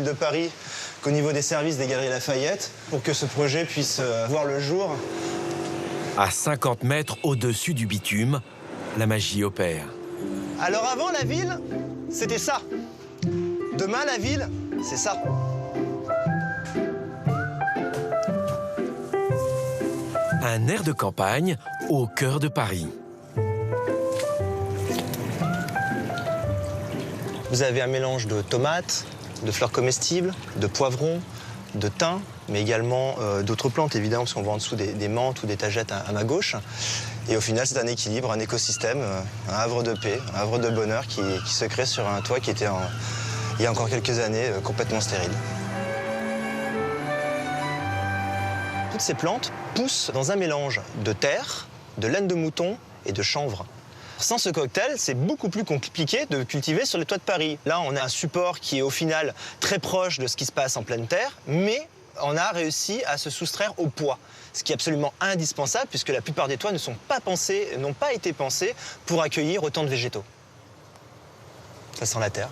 de Paris qu'au niveau des services des Galeries Lafayette pour que ce projet puisse voir le jour. À 50 mètres au-dessus du bitume, la magie opère. Alors avant, la ville, c'était ça. Demain, la ville, c'est ça. Un air de campagne au cœur de Paris. Vous avez un mélange de tomates, de fleurs comestibles, de poivrons, de thym, mais également d'autres plantes, évidemment, parce qu'on voit en dessous des menthes ou des tagettes à ma gauche. Et au final, c'est un équilibre, un écosystème, un havre de paix, un havre de bonheur qui se crée sur un toit qui était, il y a encore quelques années, complètement stérile. Toutes ces plantes poussent dans un mélange de terre, de laine de mouton et de chanvre. Sans ce cocktail, c'est beaucoup plus compliqué de cultiver sur les toits de Paris. Là, on a un support qui est au final très proche de ce qui se passe en pleine terre, mais on a réussi à se soustraire au poids, ce qui est absolument indispensable puisque la plupart des toits n'ont pas été pensés pour accueillir autant de végétaux. Ça sent la terre.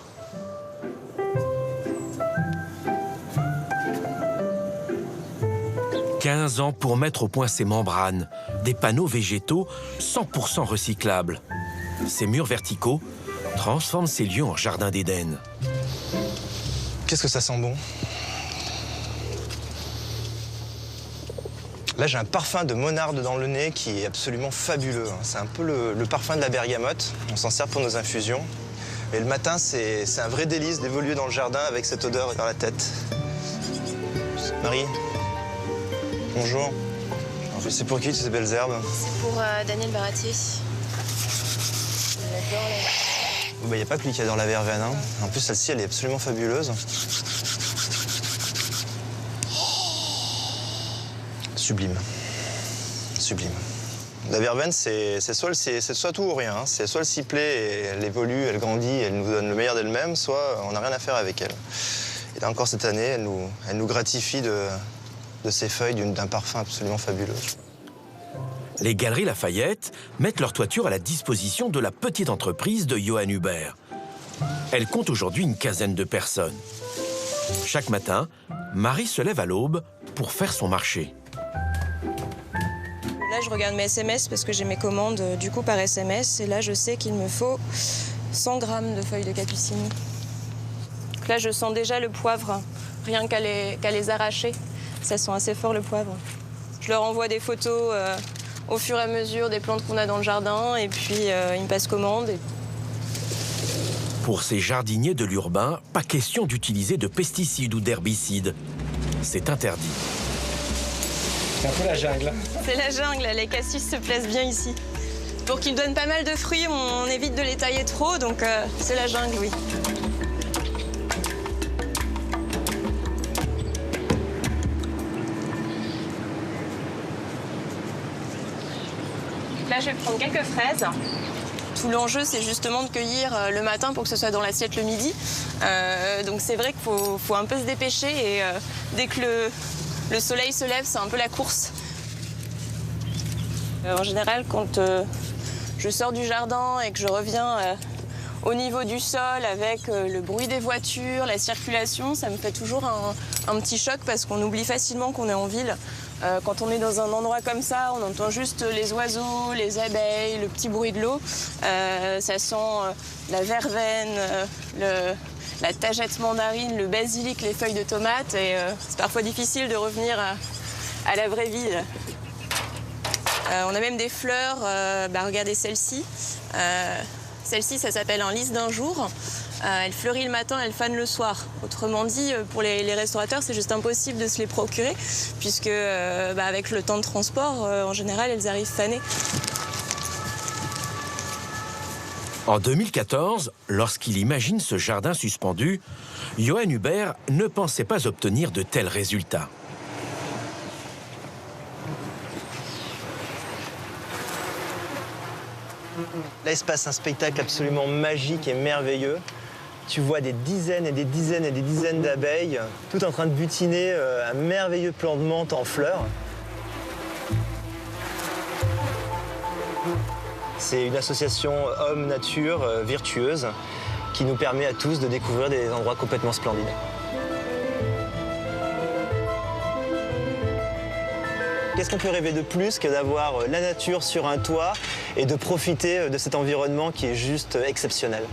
« 15 ans pour mettre au point ces membranes, des panneaux végétaux 100% recyclables. Ces murs verticaux transforment ces lieux en jardin d'Éden. » Qu'est-ce que ça sent bon? Là, j'ai un parfum de monarde dans le nez qui est absolument fabuleux. C'est un peu le parfum de la bergamote. On s'en sert pour nos infusions. Et le matin, c'est un vrai délice d'évoluer dans le jardin avec cette odeur dans la tête. Marie, bonjour. C'est pour qui, ces belles herbes? C'est pour Daniel Baratier. Il n'y a pas que lui qui adore la verveine. Hein. En plus, celle-ci, elle est absolument fabuleuse. Sublime. Sublime. La verveine, c'est soit tout ou rien. Hein. C'est soit elle s'y plaît et elle évolue, elle grandit, elle nous donne le meilleur d'elle-même, soit on n'a rien à faire avec elle. Et là encore, cette année, elle nous gratifie de ses feuilles d'un parfum absolument fabuleux. Les Galeries Lafayette mettent leur toiture à la disposition de la petite entreprise de Johann Hubert. Elle compte aujourd'hui une quinzaine de personnes. Chaque matin, Marie se lève à l'aube pour faire son marché. Là, je regarde mes SMS parce que j'ai mes commandes du coup par SMS. Et là, je sais qu'il me faut 100 grammes de feuilles de capucine. Donc là, je sens déjà le poivre, rien qu'à les arracher. Ça sent assez fort le poivre. Je leur envoie des photos au fur et à mesure des plantes qu'on a dans le jardin. Et puis, ils me passent commande. Pour ces jardiniers de l'urbain, pas question d'utiliser de pesticides ou d'herbicides. C'est interdit. C'est un peu la jungle. C'est la jungle, les cassis se placent bien ici. Pour qu'ils donnent pas mal de fruits, on évite de les tailler trop, donc c'est la jungle, oui. Là, je vais prendre quelques fraises. Tout l'enjeu, c'est justement de cueillir le matin pour que ce soit dans l'assiette le midi. Donc c'est vrai qu'il faut un peu se dépêcher et dès que le soleil se lève, c'est un peu la course. En général, quand je sors du jardin et que je reviens au niveau du sol avec le bruit des voitures, la circulation, ça me fait toujours un petit choc parce qu'on oublie facilement qu'on est en ville. Quand on est dans un endroit comme ça, on entend juste les oiseaux, les abeilles, le petit bruit de l'eau. Ça sent la verveine, la tagette mandarine, le basilic, les feuilles de tomates. Et c'est parfois difficile de revenir à la vraie ville. On a même des fleurs, regardez celle-ci. Celle-ci, ça s'appelle un lys d'un jour. Elle fleurit le matin, elle fane le soir. Autrement dit, pour les restaurateurs, c'est juste impossible de se les procurer, puisque avec le temps de transport, en général, elles arrivent fanées. En 2014, lorsqu'il imagine ce jardin suspendu, Johann Hubert ne pensait pas obtenir de tels résultats. Là, il se passe un spectacle absolument magique et merveilleux. Tu vois des dizaines et des dizaines et des dizaines d'abeilles, toutes en train de butiner un merveilleux plant de menthe en fleurs. C'est une association homme-nature virtueuse qui nous permet à tous de découvrir des endroits complètement splendides. Qu'est-ce qu'on peut rêver de plus que d'avoir la nature sur un toit et de profiter de cet environnement qui est juste exceptionnel.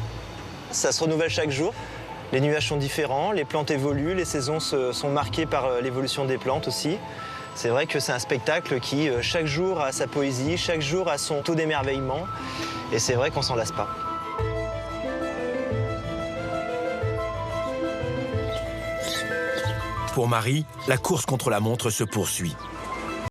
Ça se renouvelle chaque jour. Les nuages sont différents, les plantes évoluent, les saisons sont marquées par l'évolution des plantes aussi. C'est vrai que c'est un spectacle qui, chaque jour, a sa poésie, chaque jour a son taux d'émerveillement. Et c'est vrai qu'on s'en lasse pas. Pour Marie, la course contre la montre se poursuit.